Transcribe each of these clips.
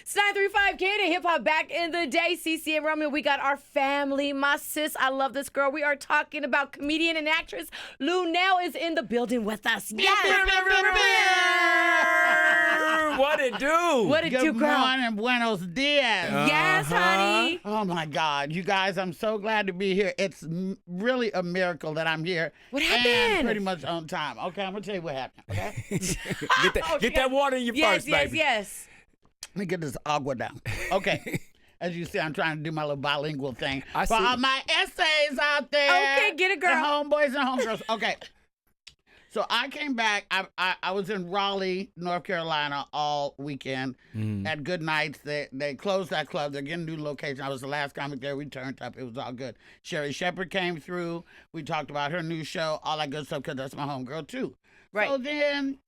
It's 935 KDAY Hip Hop back in the day. Cece and Romeo, we got our family. My sis, I love this girl. We are talking about comedian and actress. Luenell is in the building with us. Yes. What it do? What it do, girl? Good morning, buenos dias. Yes, honey. Oh, my God. You guys, I'm so glad to be here. It's really a miracle that I'm here. What happened? And pretty much on time. Okay, I'm going to tell you what happened, okay? Get that water in your first, baby. Yes. Let me get this agua down. Okay. As you see, I'm trying to do my little bilingual thing. I For see. all my essays out there. Okay, get it, girl. The homeboys and homegirls. Okay. So I came back. I was in Raleigh, North Carolina all weekend at Good Nights. They closed that club. They're getting a new location. I was the last comic there. We turned up. It was all good. Sherri Shepherd came through. We talked about her new show, all that good stuff, because that's my homegirl, too. Right. So then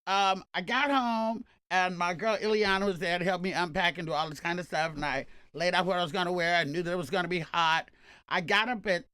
I got home, and my girl Ileana was there to help me unpack and do all this kind of stuff. And I laid out what I was going to wear. I knew that it was going to be hot. I got up at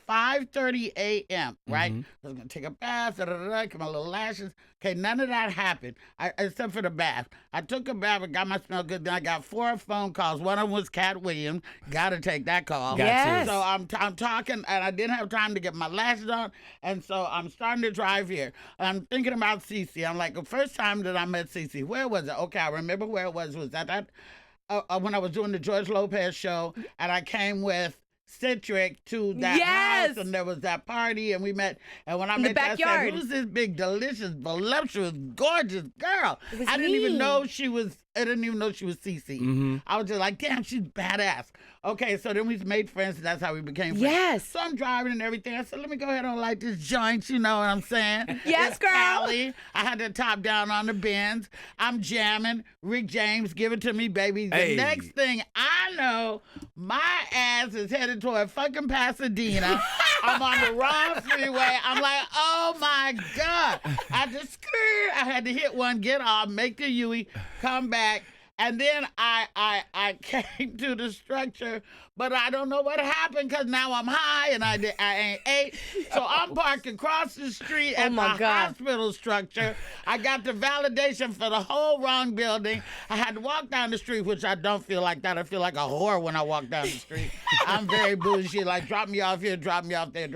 5:30 a.m., right? I was going to take a bath, get my little lashes. Okay, none of that happened, except for the bath. I took a bath and got my smell good. Then I got 4 phone calls. One of them was Cat Williams. Got to take that call. Yes. So I'm talking, and I didn't have time to get my lashes on, and so I'm starting to drive here. I'm thinking about Cece. I'm like, the first time that I met Cece, where was it? Okay, I remember where it was. Was that when I was doing the George Lopez show, and I came with Citric to that house, and there was that party, and we met. And when I met that, I said, "Who's this big, delicious, voluptuous, gorgeous girl?" I didn't even know she was. I didn't even know she was Cece. I was just like, "Damn, she's badass." Okay, so then we made friends, and that's how we became friends. Yes. So I'm driving and everything. I said, "Let me go ahead and light this joint." You know what I'm saying? Yes, It's girl. Cali. I had the top down on the Benz. I'm jamming. Rick James, give it to me, baby. The next thing I know, my ass is headed toward fucking Pasadena. I'm on the wrong freeway. I'm like, oh my God. I had to hit one, get off, make the U-E, come back. And then I came to the structure, but I don't know what happened because now I'm high and I ain't ate. So I'm parked across the street at the hospital structure. I got the validation for the whole wrong building. I had to walk down the street, which I don't feel like that. I feel like a whore when I walk down the street. I'm very bougie, like drop me off here, drop me off there.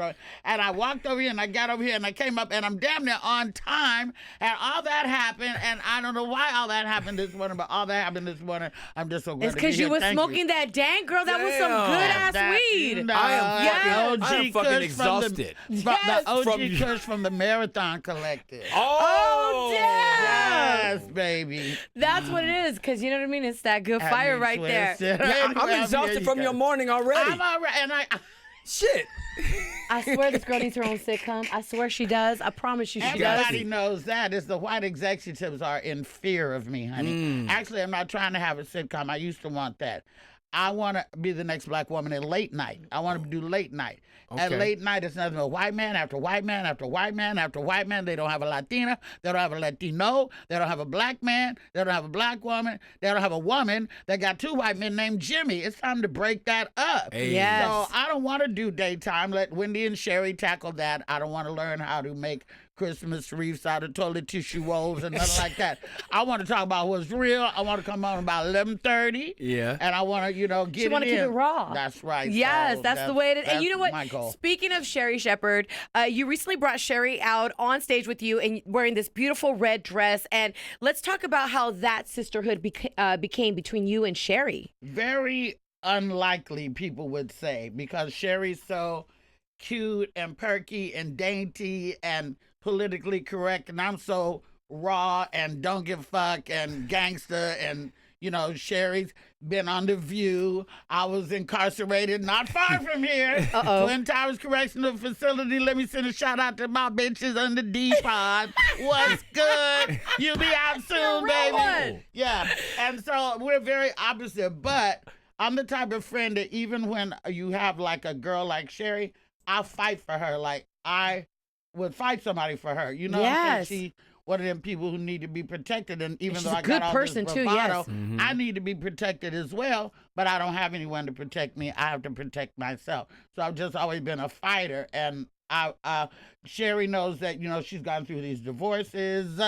And I walked over here and I got over here and I came up and I'm damn near on time. And all that happened, and I don't know why all that happened this morning, but all that happened this morning. I'm just so glad It's to be here. because you were smoking that dank, girl. That was some good-ass weed. I am fucking exhausted. The OG Kush from the Marathon Collective. Oh, damn. Yes, baby. That's what it is, because you know what I mean? It's that good fire right there. Yeah, I'm exhausted from your morning already. I'm all right, and Shit. I swear this girl needs her own sitcom. I swear she does. I promise you she does. everybody knows that. It's the white executives are in fear of me, honey. Actually, I'm not trying to have a sitcom. I used to want that. I want to be the next black woman in late night. I want to do late night. Okay. At late night, it's nothing but white man after white man after white man after white man. They don't have a Latina. They don't have a Latino. They don't have a black man. They don't have a black woman. They don't have a woman that got 2 white men named Jimmy. It's time to break that up. Hey. Yes. So I don't want to do daytime. Let Wendy and Sherri tackle that. I don't want to learn how to make Christmas wreaths out of toilet tissue rolls and nothing like that. I want to talk about what's real. I want to come on about 11:30. Yeah. And I want to, get it in. She want to keep it raw. That's right. Yes, so that's the way it is. And you know what? My goal. Speaking of Sherri Shepherd, you recently brought Sherri out on stage with you and wearing this beautiful red dress. And let's talk about how that sisterhood became between you and Sherri. Very unlikely, people would say, because Sherri's so cute and perky and dainty and politically correct, and I'm so raw and don't give a fuck and gangster. And Sherri's been on The View. I was incarcerated not far from here. Twin Towers Correctional Facility. Let me send a shout out to my bitches on the D-Pod. What's good? You be out soon, baby. One. Yeah. And so we're very opposite, but I'm the type of friend that even when you have like a girl like Sherri, I'll fight for her. Like I would fight somebody for her. You know, Yes. she's one of them people who need to be protected. And even She's though a I good got all person this too, bravado, yes. I need to be protected as well. But I don't have anyone to protect me. I have to protect myself. So I've just always been a fighter. And Sherri knows that she's gone through these divorces,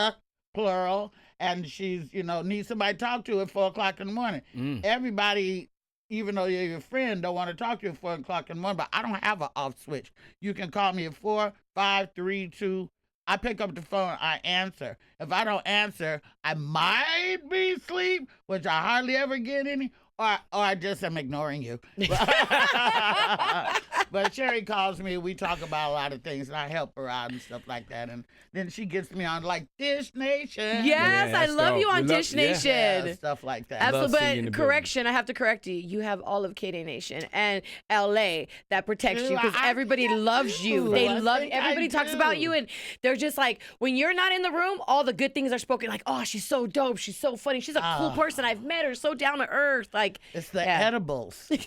plural, and she's, needs somebody to talk to at 4 o'clock in the morning. Everybody, even though you're your friend, don't want to talk to you at 4 o'clock in the morning, but I don't have an off switch. You can call me at 4, 5, 3, 2. I pick up the phone, I answer. If I don't answer, I might be asleep, which I hardly ever get any, or I just am ignoring you. But Sherri calls me, we talk about a lot of things, and I help her out and stuff like that. And then she gets me on like Dish Nation. Yes, I love you on Dish Nation. Yeah, stuff like that. Absolutely. But correction, I have to correct you. You have all of KDAY Nation and LA that protects you because everybody loves you. They love everybody talks about you, and they're just like, when you're not in the room, all the good things are spoken. Like, oh, she's so dope. She's so funny. She's a cool person. I've met her. So down to earth. Like, it's the edibles. Is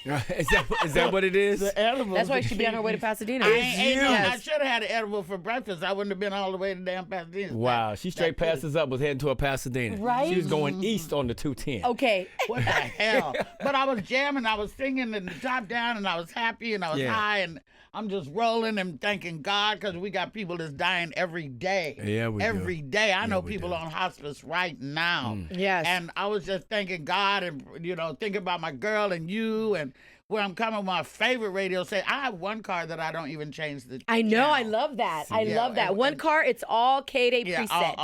that what it is? The edibles. That's why she should be on her way to Pasadena. I should have had an edible for breakfast. I wouldn't have been all the way to damn Pasadena. Wow, she straight passes up, was heading to a Pasadena. Right? She was going east on the 210. Okay. What the hell? But I was jamming, I was singing and the top down, and I was happy, and I was high, and I'm just rolling and thanking God because we got people that's dying every day. Yeah, we Every do. day. I know people on hospice right now. Yes. And I was just thanking God and, thinking about my girl and you and where I'm coming with my favorite radio station. I have one car that I don't even change the I know. channel. I love that. I love that. One car, it's all KDAY preset.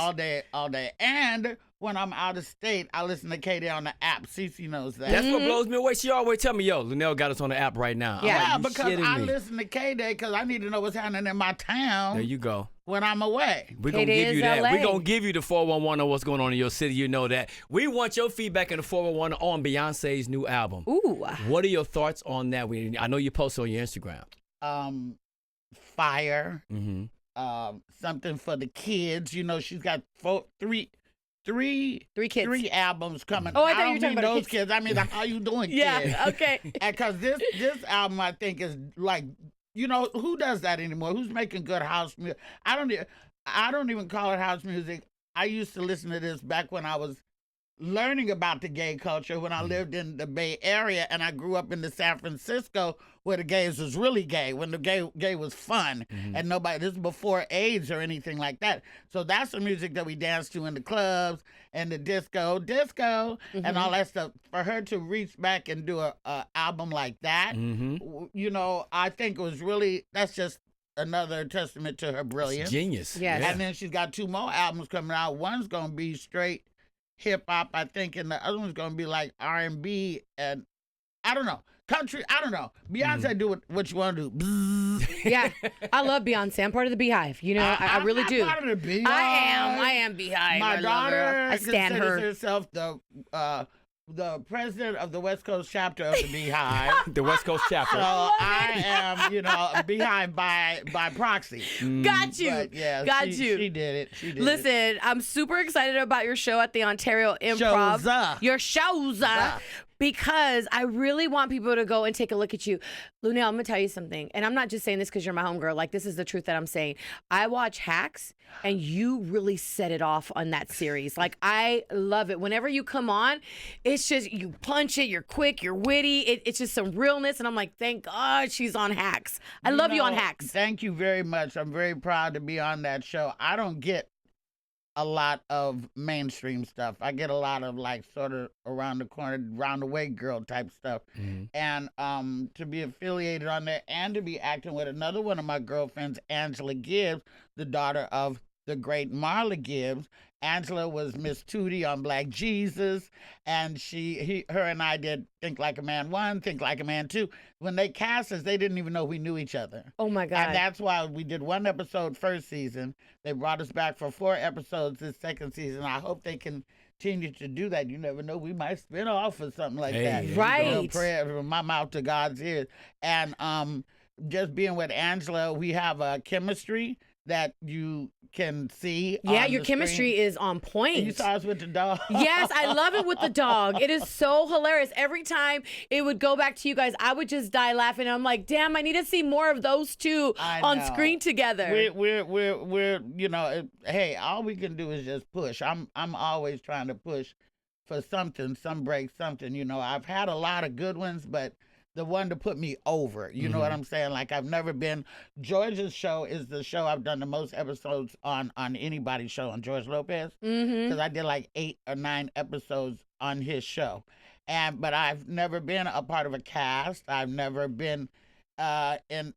All day. And when I'm out of state, I listen to KDAY on the app. Cece knows that. That's what blows me away. She always tell me, yo, Luenell got us on the app right now. Yeah, I'm like, because I me? listen to KDAY because I need to know what's happening in my town. There you go. When I'm away. We're going to KDAY give you is that. LA. We're going to give you the 411 on what's going on in your city. You know that. We want your feedback in the 411 on Beyonce's new album. Ooh. What are your thoughts on that? I know you posted on your Instagram. Fire. Mm-hmm. Something for the kids. She's got three kids. 3 albums coming. Oh, I I thought you don't were talking mean about those kids. I mean, the How You Doing kids. Yeah, okay. Because this album, I think, is like, who does that anymore? Who's making good house music? I don't even call it house music. I used to listen to this back when I was learning about the gay culture when I lived in the Bay Area, and I grew up in the San Francisco where the gays was really gay, when the gay was fun, and nobody, this is before AIDS or anything like that. So that's the music that we danced to in the clubs and the disco, and all that stuff. For her to reach back and do a album like that, I think it was really, that's just another testament to her brilliance. It's genius. Yes. And then she's got 2 more albums coming out. One's going to be straight hip hop, I think, and the other one's going to be like R&B and I don't know. Country, I don't know. Beyonce, do what you want to do. Yeah, I love Beyonce. I'm part of the Beehive. I really do. I'm part of the Beehive. I am Beehive. My I daughter I stand her. herself the president of the West Coast chapter of the Beehive. The West Coast chapter. So I am, Beehive by proxy. Got you. But yeah, Got you. She did it. She did Listen, it. I'm super excited about your show at the Ontario Improv. Showza. Your showza. Because I really want people to go and take a look at you. Luenell, I'm going to tell you something. And I'm not just saying this because you're my homegirl. Like, this is the truth that I'm saying. I watch Hacks, and you really set it off on that series. Like, I love it. Whenever you come on, it's just, you punch it, you're quick, you're witty. It's just some realness. And I'm like, thank God she's on Hacks. I love you on Hacks. Thank you very much. I'm very proud to be on that show. I don't get a lot of mainstream stuff. I get a lot of like sort of around the corner, round the way girl type stuff. And to be affiliated on there and to be acting with another one of my girlfriends, Angela Gibbs, the daughter of the great Marla Gibbs. Angela was Miss Tootie on Black Jesus, and her and I did Think Like a Man 1, Think Like a Man 2. When they cast us, they didn't even know we knew each other. Oh, my God. And that's why we did 1 episode first season. They brought us back for 4 episodes this second season. I hope they continue to do that. You never know. We might spin off or something like that. Right. Prayer from my mouth to God's ears. And just being with Angela, we have a chemistry that you can see. Yeah, on your the chemistry screen. is on point. And you saw us with the dog. Yes, I love it with the dog. It is so hilarious. Every time it would go back to you guys, I would just die laughing. I'm like, damn, I need to see more of those two on screen together. We're hey, all we can do is just push. I'm always trying to push for something, some break, something. I've had a lot of good ones, but the one to put me over. You know what I'm saying? Like, I've never been. George's show is the show I've done the most episodes on anybody's show, on George Lopez, because I did like 8 or 9 episodes on his show. But I've never been a part of a cast. I've never been in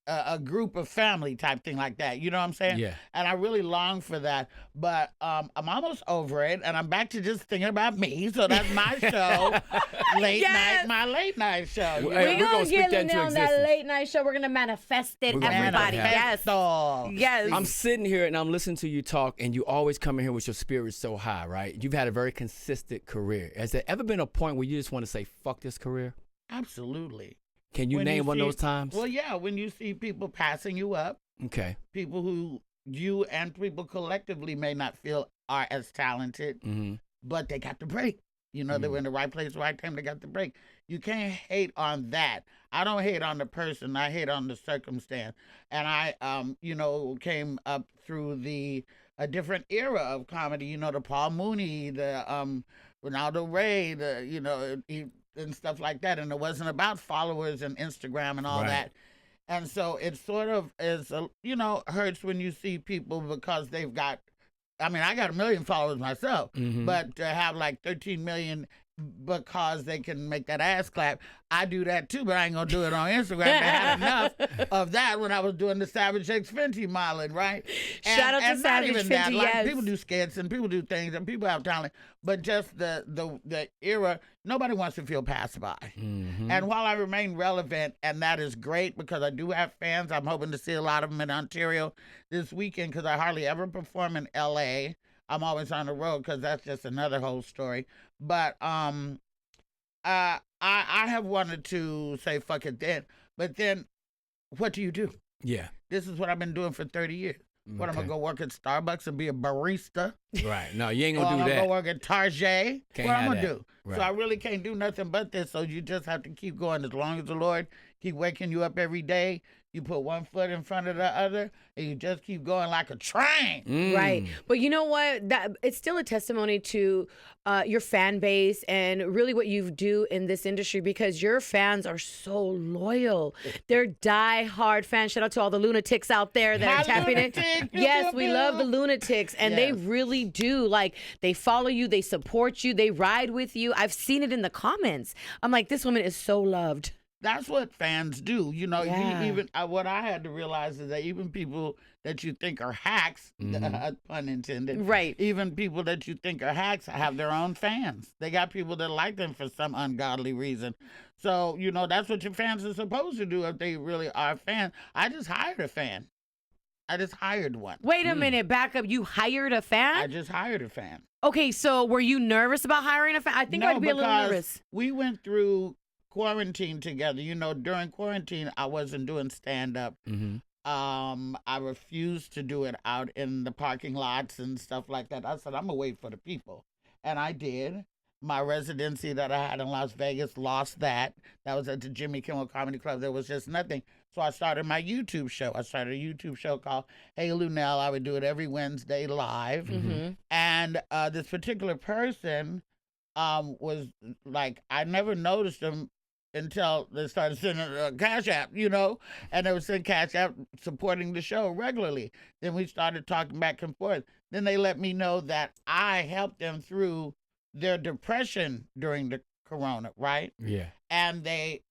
a group of family type thing like that. You know what I'm saying? Yeah. And I really long for that. But I'm almost over it, and I'm back to just thinking about me. So that's my show, my late night show. Hey, We're gonna gonna speak get that into on that existence. late night show. We're gonna manifest it, We're gonna make everybody. that Yes. happen. Yes. I'm sitting here and I'm listening to you talk, and you always come in here with your spirit so high, right? You've had a very consistent career. Has there ever been a point where you just want to say, fuck this career? Absolutely. Can you When name you one of see- those times? Well, yeah, when you see people passing you up, Okay. people who you and people collectively may not feel are as talented, but they got the break. You know, they were in the right place, right time, they got the break. You can't hate on that. I don't hate on the person, I hate on the circumstance. And I, came up through a different era of comedy, you know, the Paul Mooney, the Ronaldo Ray, and stuff like that. And it wasn't about followers and Instagram and all Right. that. And so it sort of is, hurts when you see people because they've got, I mean, I got 1 million followers myself, but to have like 13 million because they can make that ass clap, I do that too, but I ain't gonna do it on Instagram. I had enough of that when I was doing the Savage X Fenty modeling, right? Shout out to not Savage even that. Fenty, Like, yes. people do skits and people do things and people have talent, but just the era, nobody wants to feel passed by. And while I remain relevant, and that is great because I do have fans, I'm hoping to see a lot of them in Ontario this weekend because I hardly ever perform in LA. I'm always on the road because that's just another whole story. But I have wanted to say fuck it then, but then what do you do? Yeah. This is what I've been doing for 30 years. What, I'm Okay. gonna go work at Starbucks and be a barista? Right. No, you ain't Or gonna I'm do gonna go that. work at Target? Can't What I'm have gonna that. do? Right. So I really can't do nothing but this. So you just have to keep going as long as the Lord keep waking you up every day. You put one foot in front of the other, and you just keep going like a train. Right. But you know what? That it's still a testimony to your fan base and really what you do in this industry because your fans are so loyal. They're die-hard fans. Shout out to all the lunatics out there that Hi, are tapping in. lunatic. Pew, Yes, pew, we pew. love the lunatics, and they Yes. really do. Like, they follow you, they support you, they ride with you. I've seen it in the comments. I'm like, this woman is so loved. That's what fans do. You know, Yeah. even what I had to realize is that even people that you think are hacks, pun intended, Right. even people that you think are hacks have their own fans. They got people that like them for some ungodly reason. So, you know, that's what your fans are supposed to do if they really are fans. I just hired a fan. I just hired one. Wait a minute, back up. You hired a fan? I just hired a fan. Okay, so were you nervous about hiring a fan? I think No, I'd be a little because nervous. We went through quarantine together. You know, during quarantine, I wasn't doing stand-up. I refused to do it out in the parking lots and stuff like that. I said, I'm going to wait for the people. And I did. My residency that I had in Las Vegas lost that. That was at the Jimmy Kimmel Comedy Club. There was just nothing. So I started my YouTube show. I started a YouTube show called Hey Luenell. I would do it every Wednesday live. And this particular person was like, I never noticed him until they started sending Cash App, you know, and they would send Cash App supporting the show regularly. Then we started talking back and forth. Then they let me know that I helped them through their depression during the corona, right? Yeah. And they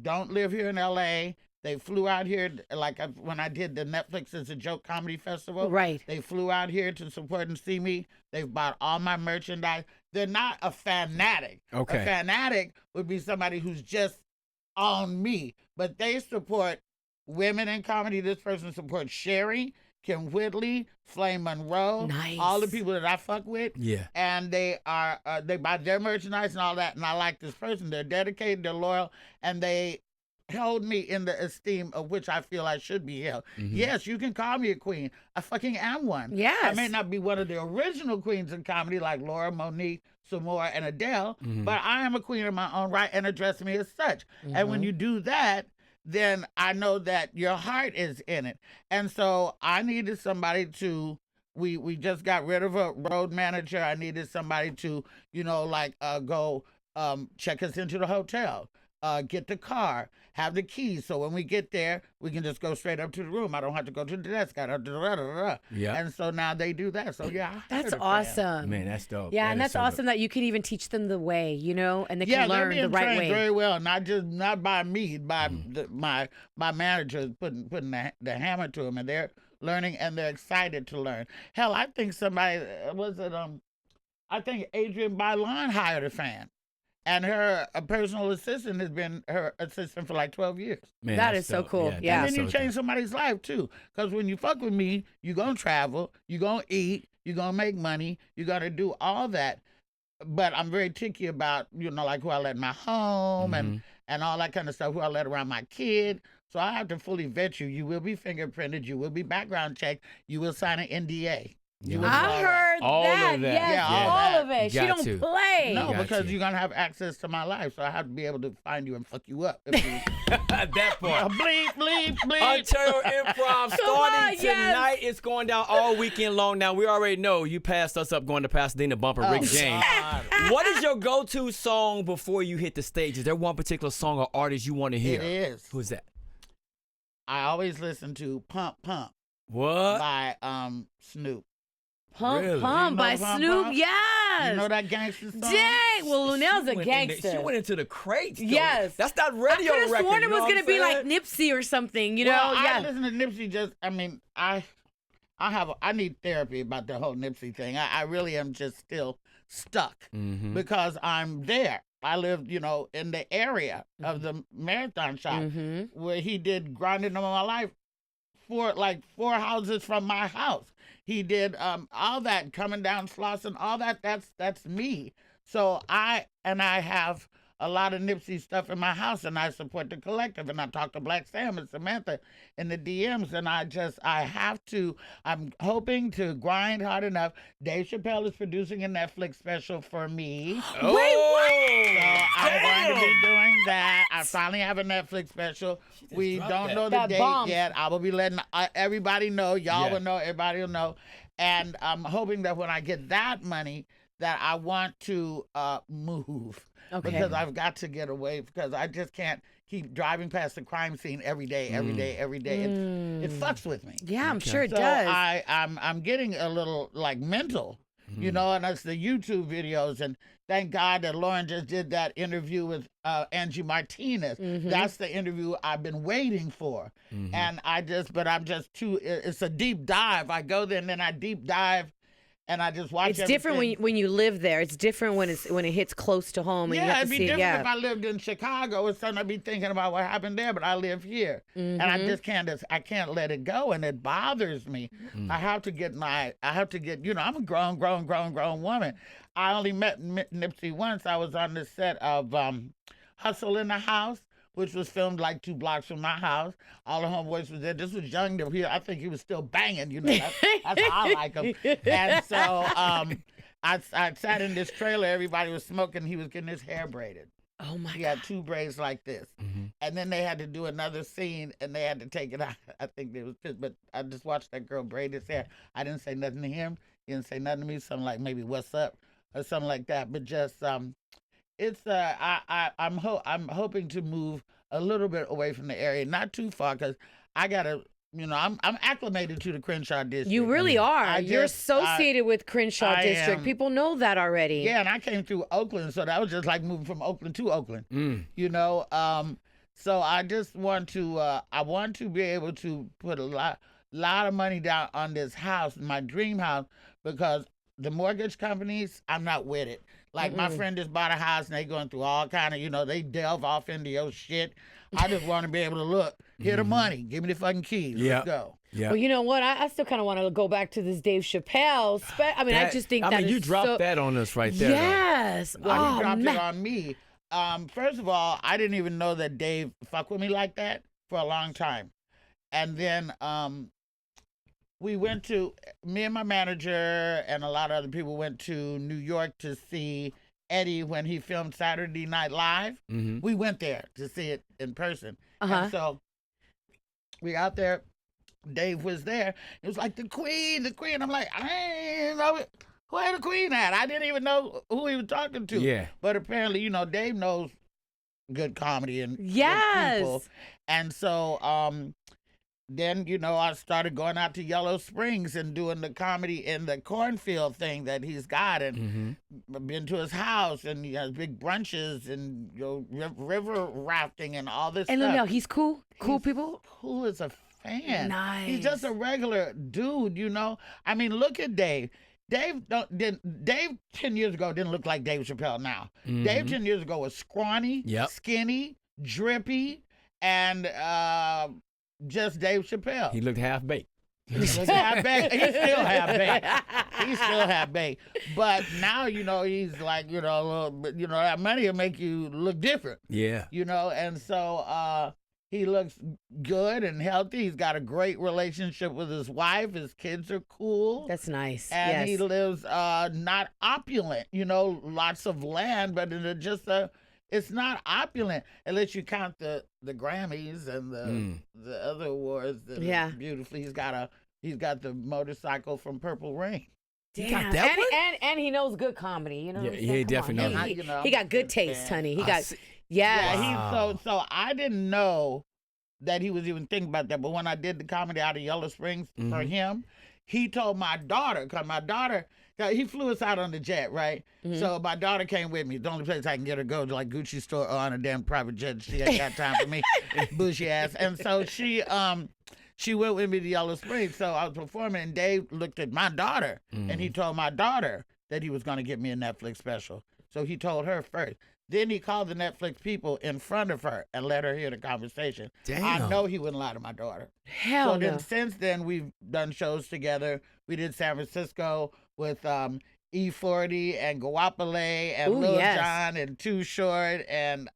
don't live here in LA. They flew out here, like when I did the Netflix Is a Joke Comedy Festival. Right. They flew out here to support and see me. They've bought all my merchandise. They're not a fanatic. Okay. A fanatic would be somebody who's just on me. But they support women in comedy. This person supports Sherri, Kim Whitley, Flame Monroe. Nice. All the people that I fuck with. Yeah. And they are, they buy their merchandise and all that. And I like this person. They're dedicated, they're loyal, and they held me in the esteem of which I feel I should be held. Yes, you can call me a queen. I fucking am one. Yes. I may not be one of the original queens in comedy like Laura, Monique, Samora, and Adele, but I am a queen in my own right and address me as such. And when you do that, then I know that your heart is in it. And so I needed somebody to, we just got rid of a road manager. I needed somebody to, you know, like go check us into the hotel, get the car, have the keys. So when we get there, we can just go straight up to the room. I don't have to go to the desk. Yeah. And so now they do that. So yeah, I That's heard it, fam. awesome. Man, that's dope. Yeah, That and is that's so awesome dope. that you could even teach them the way, and they Yeah, can they're learn being the right trained way. very well, not by me, by my managers putting the hammer to them, and they're learning and they're excited to learn. Hell, I think somebody I think Adrienne Bailon hired a fan. And her personal assistant has been her assistant for like 12 years. Man, That that's is so dope. cool. Yeah. And that's then you so change somebody's life too. Because when you fuck with me, you're going to travel, you're going to eat, you're going to make money, you're going to do all that. But I'm very picky about, like who I let in my home and all that kind of stuff, who I let around my kid. So I have to fully vet you. You will be fingerprinted. You will be background checked. You will sign an NDA. You will do I all that. heard All that. of that. Yes, Yeah, all all that. of it. You She got don't to. play. No, Got because you. you're going to have access to my life. So I have to be able to find you and fuck you up. If you, That part. bleep, bleep, bleep. Ontario Improv starting on, yes. tonight. It's going down all weekend long. Now, we already know you passed us up going to Pasadena bumping Rick James. God. What is your go-to song before you hit the stage? Is there one particular song or artist you want to hear? It is. Who's that? I always listen to Pump Pump What? by Snoop. Pump Really? Pump You by know Pump Snoop. Pump? Yes. You know that gangster song? Dang. Well, Luenell's a She gangster. went into the crates. though. Yes. That's not I radio could have record. sworn you it know was what going I'm to be like saying? Nipsey or something, Well, I Yeah. listen to Nipsey I need therapy about the whole Nipsey thing. I really am just still stuck because I'm there. I live, in the area of the marathon shop where he did Grinding on My Life for like 4 houses from my house. He did all that, Coming Down Slauson, all that. That's me. So I have a lot of Nipsey stuff in my house, and I support the collective, and I talk to Black Sam and Samantha in the DMs, and I'm hoping to grind hard enough. Dave Chappelle is producing a Netflix special for me. Oh, So I'm going to be doing that. I finally have a Netflix special. We dropped don't that. know the That date bomb. yet. I will be letting everybody know. Y'all Yeah. will know. Everybody will know. And I'm hoping that when I get that money, that I want to move. Okay. Because I've got to get away, because I just can't keep driving past the crime scene every day. It fucks with me. Yeah, I'm sure it So does. I'm getting a little like mental, and that's the YouTube videos. And thank God that Lauren just did that interview with Angie Martinez. That's the interview I've been waiting for. And it's a deep dive. I go there and then I deep dive. And I just watch. It's different when you live there. It's different when it hits close to home. And you have it'd to be see it. different Yeah. if I lived in Chicago or something. I'd be thinking about what happened there, but I live here, and I just can't let it go, and it bothers me. I have to get. I'm a grown woman. I only met Nipsey once. I was on the set of Hustle in the House, which was filmed like 2 blocks from my house. All the homeboys was there. This was young. I think he was still banging. That's how I like him. And so I sat in this trailer. Everybody was smoking. He was getting his hair braided. Oh my He God. had 2 braids like this. And then they had to do another scene, and they had to take it out. I think it was pissed, but I just watched that girl braid his hair. I didn't say nothing to him. He didn't say nothing to me. Something like maybe "What's up" or something like that. But just it's I'm hoping to move a little bit away from the area, not too far, because I gotta, I'm acclimated to the Crenshaw district. You really are. You're just- associated with Crenshaw I District. am. People know that already. Yeah, and I came through Oakland, so that was just like moving from Oakland to Oakland. So I just want to be able to put a lot of money down on this house, my dream house, because the mortgage companies, I'm not with it. Like my friend just bought a house and they going through all kind of, they delve off into your shit. I just want to be able to look, here the money, give me the fucking keys, let's go. Yeah. Well, you know what? I still kind of want to go back to this Dave Chappelle. I just think that you is dropped so... that on us right there. though. Yes. Well, he dropped man. it on me. First of all, I didn't even know that Dave fucked with me like that for a long time. And then me and my manager and a lot of other people went to New York to see Eddie when he filmed Saturday Night Live. We went there to see it in person. And so we out there. Dave was there. It was like the queen. I'm like, I ain't know it. where the queen at? I didn't even know who he was talking to. Yeah. But apparently, you know, Dave knows good comedy and Yes. good people. And so then, you know, I started going out to Yellow Springs and doing the comedy in the cornfield thing that he's got, and been to his house, and he has big brunches and, you know, river rafting and all this And stuff. Luenell, he's cool. Cool He's people. Cool as a fan. Nice. He's just a regular dude, you know. I mean, look at Dave. Dave 10 years ago didn't look like Dave Chappelle now. Dave 10 years ago was scrawny, skinny, drippy, and just Dave Chappelle. He looked half baked. He looked half baked. He's still half baked. He's still half baked. But now, you know, he's like, you know, a little bit, you know, that money will make you look different. Yeah. You know, and so he looks good and healthy. He's got a great relationship with his wife. His kids are cool. That's nice. And yes. he lives not opulent, you know, lots of land, but in it's not opulent unless you count the Grammys and the other awards. That Yeah. are beautifully. He's got the motorcycle from Purple Rain. Damn. that one? And he knows good comedy. You know. Yeah, what I'm he saying? Come definitely on. knows. You know, He I'm got a good good taste, fan. honey. He I got. see. Yeah. Wow. So I didn't know that he was even thinking about that. But when I did the comedy out of Yellow Springs for him, he told my daughter, because my daughter, he flew us out on the jet, right? So my daughter came with me. The only place I can get her to go to, like Gucci store or on a damn private jet. She ain't got time for me, bushy ass. And so she went with me to Yellow Springs. So I was performing, and Dave looked at my daughter, and he told my daughter that he was going to get me a Netflix special. So he told her first. Then he called the Netflix people in front of her and let her hear the conversation. Damn. I know he wouldn't lie to my daughter. Hell So no. then since then, we've done shows together. We did San Francisco with E40 and Guapale and Ooh, Lil yes. Jon and Too Short and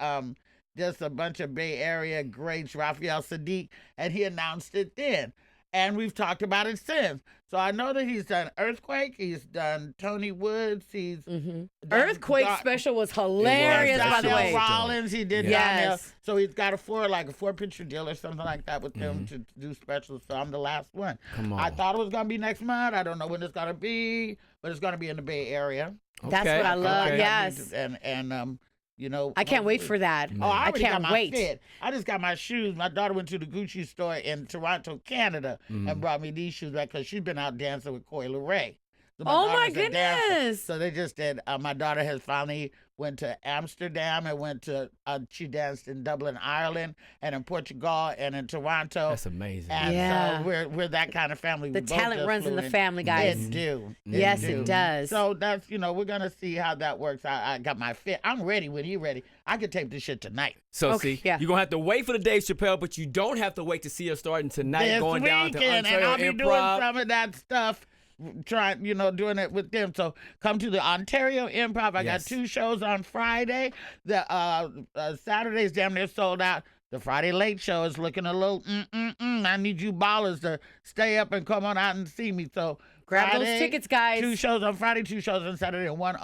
just a bunch of Bay Area greats, Raphael Sadiq, and he announced it then. And we've talked about it since. So I know that he's done Earthquake, he's done Tony Woods, he's done Earthquake special was hilarious, by the Donnell way. Rollins, he did Yes. Donnell. So he's got a four-picture deal or something like that with them to do specials. So I'm the last one. Come on. I thought it was gonna be next month. I don't know when it's gonna be, but it's gonna be in the Bay Area. That's Okay, what I love. okay. Yes. And you know, I can't wait for that. Oh, I already got can't my wait. fit. I just got my shoes. My daughter went to the Gucci store in Toronto, Canada, and brought me these shoes back because she's been out dancing with Coi Leray. So Oh, my daughter's a dancer. goodness. So they just did. My daughter has finally went to Amsterdam and went to. She danced in Dublin, Ireland, and in Portugal, and in Toronto. That's amazing. And Yeah. so we're that kind of family. The We both talent just runs in flew the family, guys. It do. Yes, do. it does. So that's, you know, we're going to see how that works. I got my fit. I'm ready when you're ready. I could tape this shit tonight. So Okay, see, yeah. you're gonna have to wait for the Dave Chappelle, but you don't have to wait to see us starting tonight, This going down to weekend, and Ontario I'll be doing Improv. some of that stuff, doing it with them. So come to the Ontario Improv. I Yes. got 2 shows on Friday. The Saturday's damn near sold out. The Friday late show is looking a little I need you ballers to stay up and come on out and see me. So Grab those Friday, tickets, guys. 2 shows on Friday, 2 shows on Saturday, and 1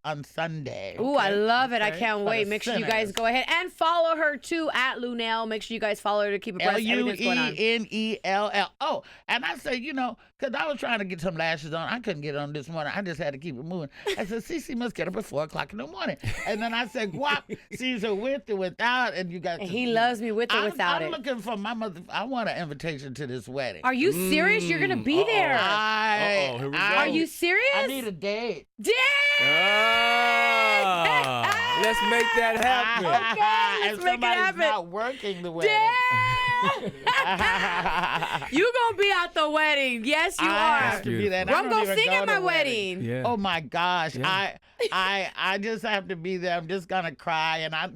on Sunday. Ooh, I love it. I Okay. can't For wait. the Make sure you guys sinners. go ahead and follow her too at Luenell. Make sure you guys follow her to keep abreast of everything that's going on. Luenell. Oh, and I say, because I was trying to get some lashes on. I couldn't get on this morning. I just had to keep it moving. I said, Cece must get up at 4 o'clock in the morning. And then I said, Guap, Caesar with or without. And you got And he loves me with or without I'm it. looking for my mother. I want an invitation to this wedding. Are you serious? You're going to be there. Uh-oh, here we go. Are you serious? I need a date. Dang! Ah, let's make that happen. Okay, let's and make it somebody's happen. not working the wedding. You gonna be at the wedding? Yes, you I are. have to be there. and I Well, I'm don't gonna even sing go at to my weddings. wedding. Yeah. Oh my gosh. Yeah. I just have to be there. I'm just gonna cry, and I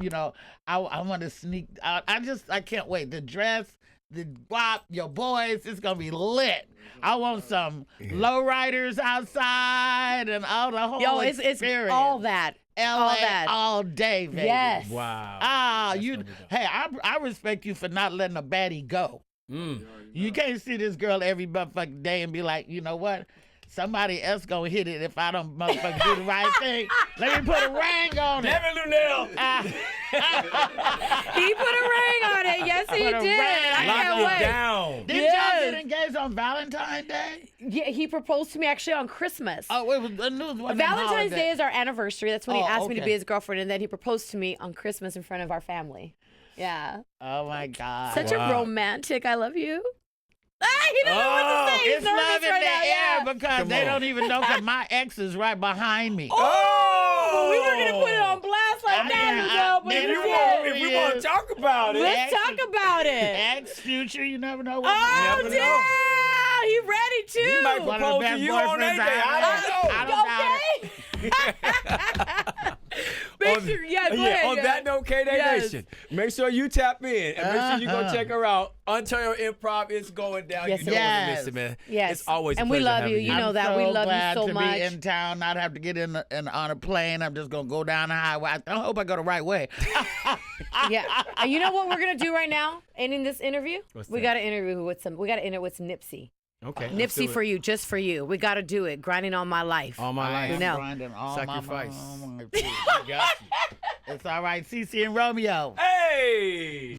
want to sneak out. I can't wait. The dress, the guap, your boys, it's gonna be lit. I want some lowriders outside and all the whole Yo, it's experience. all that. LA all that. all day, baby. Yes. Wow. Ah, That's you. gonna be dope. Hey, I respect you for not letting a baddie go. You can't see this girl every motherfucking day and be like, you know what? Somebody else gonna hit it if I don't motherfucking do the right thing. Let me put a ring on it. Never Luenell. Ah. He put a ring on it. Yes, he Put a did. ring. I Lock can't it wait. down. Did y'all get engaged on Valentine's Day? Yeah, he proposed to me actually on Christmas. Oh, it was the news. Valentine's Day is our anniversary. That's when he Oh, asked me to okay. be his girlfriend, and then he proposed to me on Christmas in front of our family. Yeah. Oh my God. Such a Wow. romantic. I love you. He doesn't know what to say. He's It's nervous love in right the now. air Yeah. because Come they on. don't even know that my ex is right behind me. Oh, we were gonna put it on blast like that, Luenell, but If we you didn't. If we want to talk about it. Let's talk about it. Ex, future, you never know what. Oh, never know. damn! He ready too. He might One of the propose best to you on boyfriends that day. I don't know. I don't doubt it. Make sure, yeah, go ahead. On that note, KDAY Yes. Nation, make sure you tap in and make sure you go check her out. Ontario Improv is going down. Yes, You don't it want to is. miss it, man. Yes. It's always a And we pleasure love having you. You know I'm that. We so love you glad so to much. be in town, not have to get on a plane. I'm just gonna go down the highway. I hope I go the right way. Yeah. And you know what we're gonna do right now? Ending this interview, What's we that? got to interview with some. We got to enter with some Nipsey. Okay. let's Nipsey do for it. you, just for you. We got to do it. Grinding all my life. All my I life. am know. grinding all Sacrifice. my I got you. It's all right, Cece and Romeo. Hey!